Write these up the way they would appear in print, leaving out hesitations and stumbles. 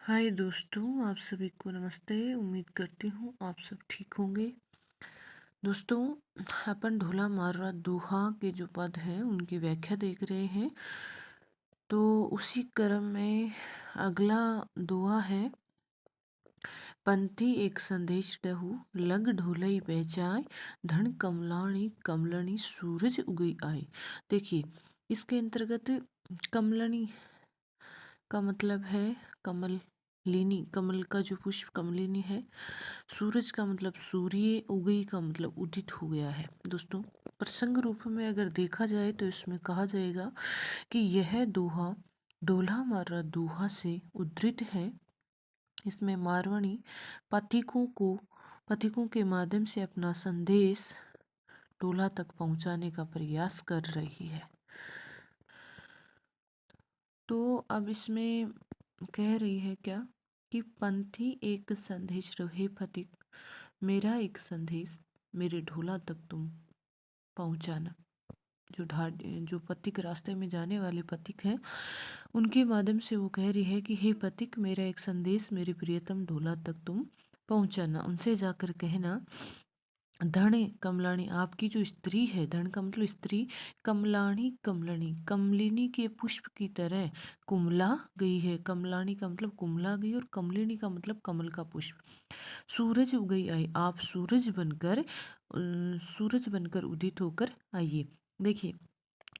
हाय दोस्तों, आप सभी को नमस्ते। उम्मीद करती हूँ आप सब ठीक होंगे। दोस्तों, अपन ढोला मारवा दोहा के जो पद हैं उनकी व्याख्या देख रहे हैं। तो उसी क्रम में अगला दोहा है, पंथी एक संदेश डहु लग ढोलई बेचाय, धन कमलाणी कमलनी सूरज उगई आए। देखिए, इसके अंतर्गत कमलनी का मतलब है कमल, लीनी कमल का जो पुष्प कमलिनी है। सूरज का मतलब सूर्य, उगई का मतलब उदित हो गया है। दोस्तों, प्रसंग रूप में अगर देखा जाए तो इसमें कहा जाएगा कि यह दोहा डोला मारा दोहा से उद्धृत है। इसमें मारवाणी पथिकों के माध्यम से अपना संदेश डोला तक पहुंचाने का प्रयास कर रही है। तो अब इसमें कह रही है क्या कि पंथी एक संदेश रहे फतिक, मेरा एक संदेश मेरे ढोला तक तुम पहुंचाना। जो पथिक रास्ते में जाने वाले पथिक हैं, उनके माध्यम से वो कह रही है कि हे पथिक, मेरा एक संदेश मेरे प्रियतम ढोला तक तुम पहुंचाना। उनसे जाकर कहना, धन कमलानी, आपकी जो स्त्री है, धन का मतलब स्त्री, कमलानी कमलनी कमलिनी के पुष्प की तरह कुमला गई है। कमलानी का मतलब कुमला गई और कमलिनी का मतलब कमल का पुष्प। सूरज उगई आई, आप सूरज बनकर उदित होकर आइए। देखिए,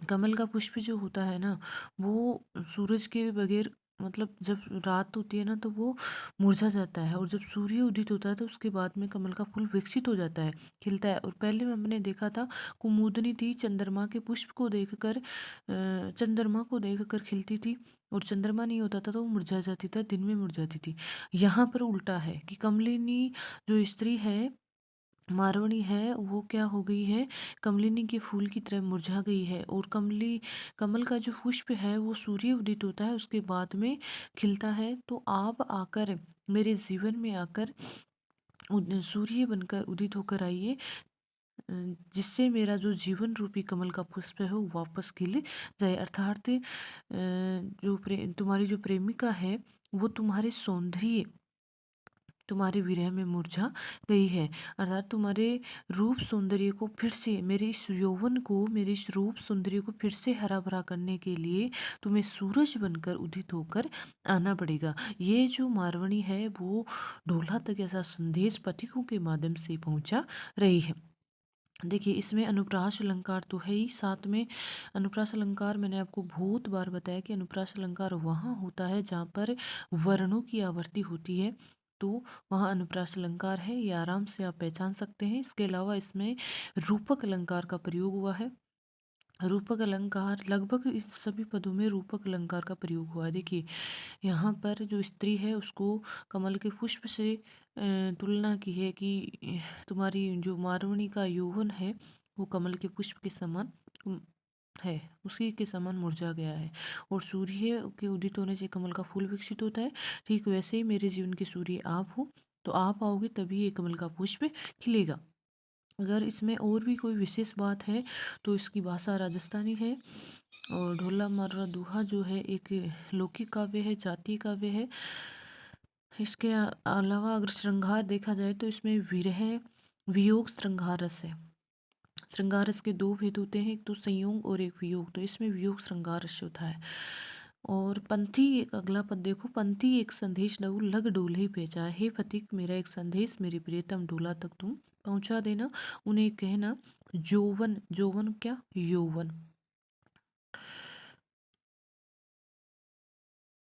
कमल का पुष्प जो होता है ना, वो सूरज के बगैर, मतलब जब रात होती है ना तो वो मुरझा जाता है, और जब सूर्य उदित होता है तो उसके बाद में कमल का फूल विकसित हो जाता है, खिलता है। और पहले में हमने देखा था, कुमुदनी थी, चंद्रमा के पुष्प को देखकर चंद्रमा को देखकर खिलती थी, और चंद्रमा नहीं होता था तो वो मुरझा जाती था, दिन में मुरझाती थी। यहाँ पर उल्टा है कि कमलिनी जो स्त्री है, मारवणी है, वो क्या हो गई है, कमलिनी के फूल की तरह मुरझा गई है। और कमल का जो पुष्प है वो सूर्य उदित होता है, उसके बाद में खिलता है। तो आप आकर मेरे जीवन में आकर सूर्य बनकर उदित होकर आइए, जिससे मेरा जो जीवन रूपी कमल का पुष्प है वो वापस खिल जाए। अर्थात तुम्हारी जो प्रेमिका है वो तुम्हारे विरह में मुरझा गई है। अर्थात तुम्हारे रूप सौंदर्य को फिर से, मेरे इस यौवन को, मेरे इस रूप सौंदर्य को फिर से हरा भरा करने के लिए तुम्हें सूरज बनकर उदित होकर आना पड़ेगा। ये जो मारवणी है वो ढोला तक ऐसा संदेश पथिकों के माध्यम से पहुंचा रही है। देखिए, इसमें अनुप्रास अलंकार तो है ही, साथ में अनुप्रास अलंकार मैंने आपको बहुत बार बताया कि अनुप्रास अलंकार वहाँ होता है जहाँ पर वर्णों की आवर्ती होती है, तो वहाँ अनुप्रास अलंकार है, ये आराम से आप पहचान सकते हैं। इसके अलावा इसमें रूपक अलंकार का प्रयोग हुआ है। रूपक अलंकार लगभग इस सभी पदों में रूपक अलंकार का प्रयोग हुआ है। देखिए, यहाँ पर जो स्त्री है उसको कमल के पुष्प से तुलना की है कि तुम्हारी जो मारवणी का यौवन है वो कमल के पुष्प के समान है, उसी के समान मुरझा गया है। और सूर्य के उदित होने से कमल का फूल विकसित होता है। ठीक वैसे ही मेरे जीवन के सूर्य आप हो, तो आप आओगे तभी ये कमल का पुष्प खिलेगा। अगर इसमें और भी कोई विशेष बात है तो इसकी भाषा राजस्थानी है। और ढोला मारवा दोहा जो है एक लौकिक काव्य है, जातीय काव्य है। इसके अलावा अगर श्रृंगार देखा जाए तो इसमें विरह वियोग श्रृंगार रस है। श्रृंगार रस के दो भेद होते हैं, एक तो संयोग और एक वियोग, तो इसमें वियोग श्रृंगार रस होता है। और पंथी, एक अगला पद देखो, पंथी एक संदेश डहु लग डोले भेजा, हे फतिक, मेरा एक संदेश मेरे प्रियतम डोला तक तुम पहुंचा देना। उन्हें कहना, जोवन, जोवन क्या, यौवन,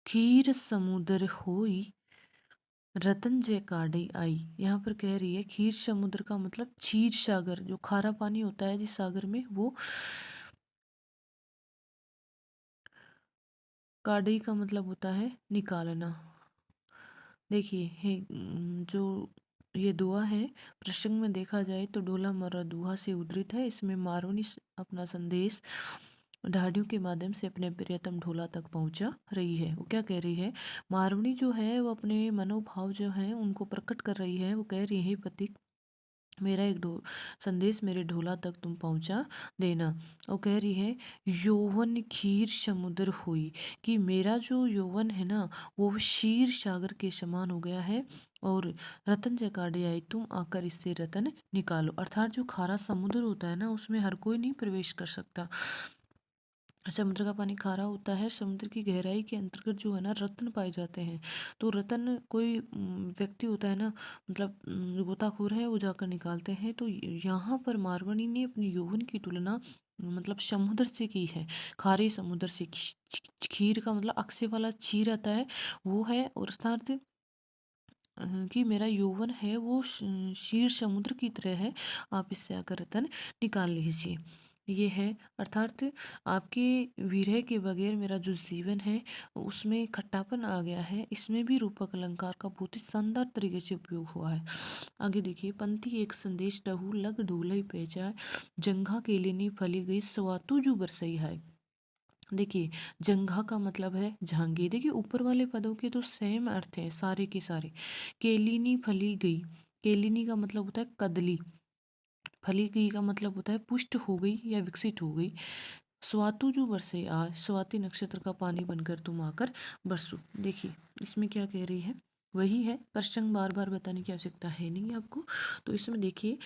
खीर समुद्र होई, रतन जय काढ़ई आई। यहाँ पर कह रही है खीर समुद्र का मतलब क्षीर सागर, जो खारा पानी होता है जिस सागर में, वो काढ़ई का मतलब होता है निकालना। देखिए, जो ये दुआ है, प्रसंग में देखा जाए तो डोला मरा दुआ से उद्धृत है। इसमें मारुनी अपना संदेश ढाडियों के माध्यम से अपने प्रियतम ढोला तक पहुंचा रही है। वो क्या कह रही है, मारुनी जो है वो अपने मनोभाव जो है उनको प्रकट कर रही है। वो कह रही है, पति, मेरा एक संदेश मेरे ढोला तक तुम पहुंचा देना। और कह रही है यौवन खीर समुद्र हुई, कि मेरा जो यौवन है ना वो क्षीर सागर के समान हो गया है, और रतन जकाड़े आई तुम आकर इससे रतन निकालो। अर्थात जो खारा समुद्र होता है ना उसमें हर कोई नहीं प्रवेश कर सकता। समुद्र का पानी खारा होता है, समुद्र की गहराई के अंतर्गत जो है ना रत्न पाए जाते हैं। तो रत्न कोई व्यक्ति होता है ना, मतलब गोताखोर है, वो जाकर निकालते हैं। तो यहाँ पर मारवाड़ी ने अपनी यौवन की तुलना मतलब समुद्र से की है, खारे समुद्र से। खीर का मतलब अक्से वाला क्षीर आता है वो है, और अर्थात कि मेरा यौवन है वो क्षीर समुद्र की तरह है, आप इससे आकर रतन निकाल लीजिए। ये है अर्थात आपके विरह के बगैर मेरा जो जीवन है उसमें खट्टापन आ गया है। इसमें भी रूपक अलंकार का बहुत ही शानदार तरीके से उपयोग हुआ है। आगे देखिए, पंथी एक संदेश डहू लग ढूलई पेचाय, जंघा केलिनी फली गई स्वातु जू बरसई है। देखिए, जंघा का मतलब है झांगी। देखिए ऊपर वाले पदों के तो सेम अर्थ है सारे के सारे। केलिनी फली गई, केलिनी का मतलब होता है कदली, फली गई का मतलब होता है पुष्ट हो गई या विकसित हो गई। स्वातु जो बरसे आज, स्वाति नक्षत्र का पानी बनकर तुम आकर बरसो। देखिए इसमें क्या कह रही है, वही है, प्रसंग बार बार बताने की आवश्यकता है नहीं आपको। तो इसमें देखिए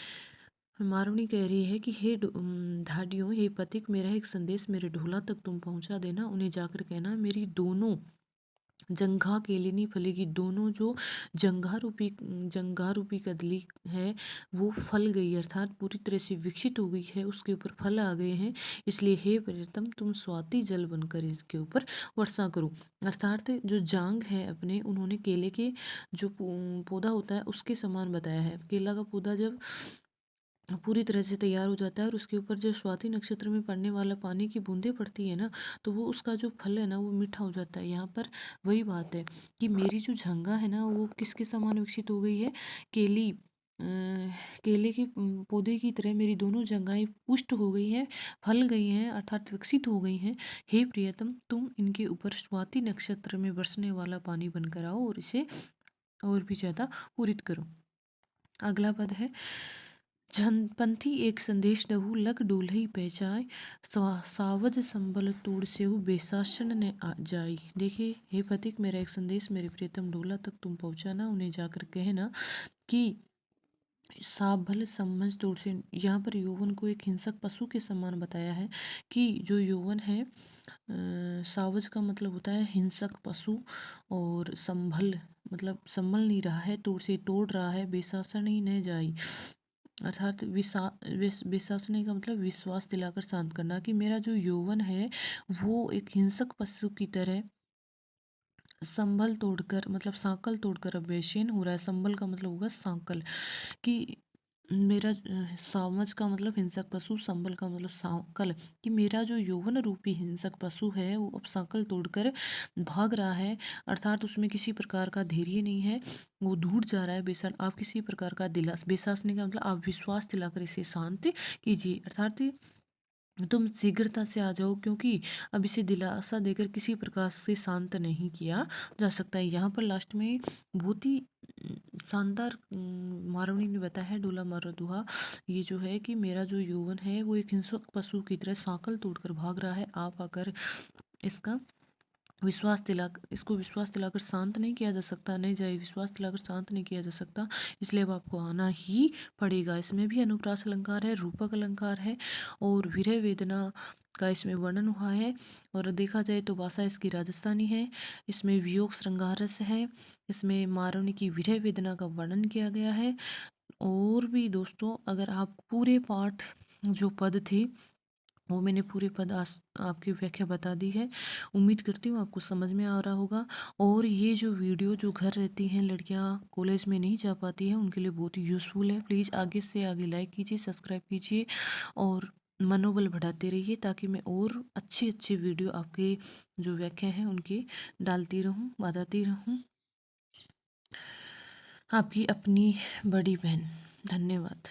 मारुनी कह रही है कि हे ढाडियों, हे पथिक, मेरा एक संदेश मेरे ढोला तक तुम पहुंचा देना। उन्हें जाकर कहना मेरी दोनों जंघा केलिनी फलेगी, दोनों जो जंघा रूपी कदली है वो फल गई, अर्थात पूरी तरह से विकसित हो गई है, उसके ऊपर फल आ गए हैं। इसलिए हे प्रियतम तुम स्वाति जल बनकर इसके ऊपर वर्षा करो। अर्थात जो जांग है अपने, उन्होंने केले के जो पौधा होता है उसके समान बताया है। केला का पौधा जब पूरी तरह से तैयार हो जाता है और उसके ऊपर जो स्वाति नक्षत्र में पड़ने वाला पानी की बूंदें पड़ती है ना, तो वो उसका जो फल है ना वो मीठा हो जाता है। यहाँ पर वही बात है कि मेरी जो झंगा है ना वो किसके समान विकसित हो गई है, केली केले के पौधे की तरह मेरी दोनों जंघाएं पुष्ट हो गई हैं, फल गई हैं, अर्थात विकसित हो गई हैं। हे प्रियतम, तुम इनके ऊपर स्वाति नक्षत्र में बरसने वाला पानी बनकर आओ और इसे और भी ज़्यादा पूरित करो। अगला पद है झनपंथी एक संदेश दहु लग डोलही पहचाय, सावज संबल तोड़ सेहु बेसासन ने आ जाई। देखिए हे पथिक, मेरा एक संदेश मेरे प्रियतम डोला तक तुम पहुंचाना। उन्हें जाकर कहना कि साभल समझ तोड़ से, यहाँ पर यौवन को एक हिंसक पशु के समान बताया है कि जो यौवन है सावज का मतलब होता है हिंसक पशु, और संभल मतलब संभल नहीं रहा है, तोड़ से तोड़ रहा है, बेशासन ही न जाई, अर्थात विश्वासने का मतलब विश्वास दिलाकर शांत करना। कि मेरा जो यौवन है वो एक हिंसक पशु की तरह संभल तोड़कर मतलब सांकल तोड़कर अब बेचैन हो रहा है। संभल का मतलब होगा सांकल। कि मेरा सामज का मतलब हिंसक पशु, संबल का मतलब सांकल। कि मेरा जो यौवन रूपी हिंसक पशु है वो अब सांकल तोड़कर भाग रहा है, अर्थात उसमें किसी प्रकार का धैर्य नहीं है, वो दूर जा रहा है। बेसन आप किसी प्रकार का दिला, बेसासने का मतलब आप विश्वास दिलाकर इसे शांत कीजिए, अर्थात तुम शीघ्रता से आ जाओ, क्योंकि अब इसे दिलासा देकर किसी प्रकार से शांत नहीं किया जा सकता है। यहाँ पर लास्ट में बहुत ही शानदार मारवणी ने बताया है, डोला मारो दुहा, ये जो है कि मेरा जो यौवन है वो एक हिंसक पशु की तरह सांकल तोड़कर भाग रहा है, आप आकर इसका इसको विश्वास दिलाकर शांत नहीं किया जा सकता, नहीं जाए विश्वास दिलाकर शांत नहीं किया जा सकता, इसलिए अब आपको आना ही पड़ेगा। इसमें भी अनुप्रास अलंकार है, रूपक अलंकार है, और विरह वेदना का इसमें वर्णन हुआ है। और देखा जाए तो भाषा इसकी राजस्थानी है, इसमें वियोग श्रृंगार रस है, इसमें मारवणी की विरह वेदना का वर्णन किया गया है। और भी दोस्तों, अगर आप पूरे पाठ जो पद थे वो मैंने पूरे पद आपकी व्याख्या बता दी है। उम्मीद करती हूँ आपको समझ में आ रहा होगा। और ये जो वीडियो जो घर रहती हैं लड़कियाँ कॉलेज में नहीं जा पाती हैं उनके लिए बहुत ही यूज़फुल है। प्लीज़ आगे से आगे लाइक कीजिए, सब्सक्राइब कीजिए और मनोबल बढ़ाते रहिए, ताकि मैं और अच्छी अच्छी वीडियो आपके जो व्याख्या हैं उनकी डालती रहूँ, बताती रहूँ। आपकी अपनी बड़ी बहन। धन्यवाद।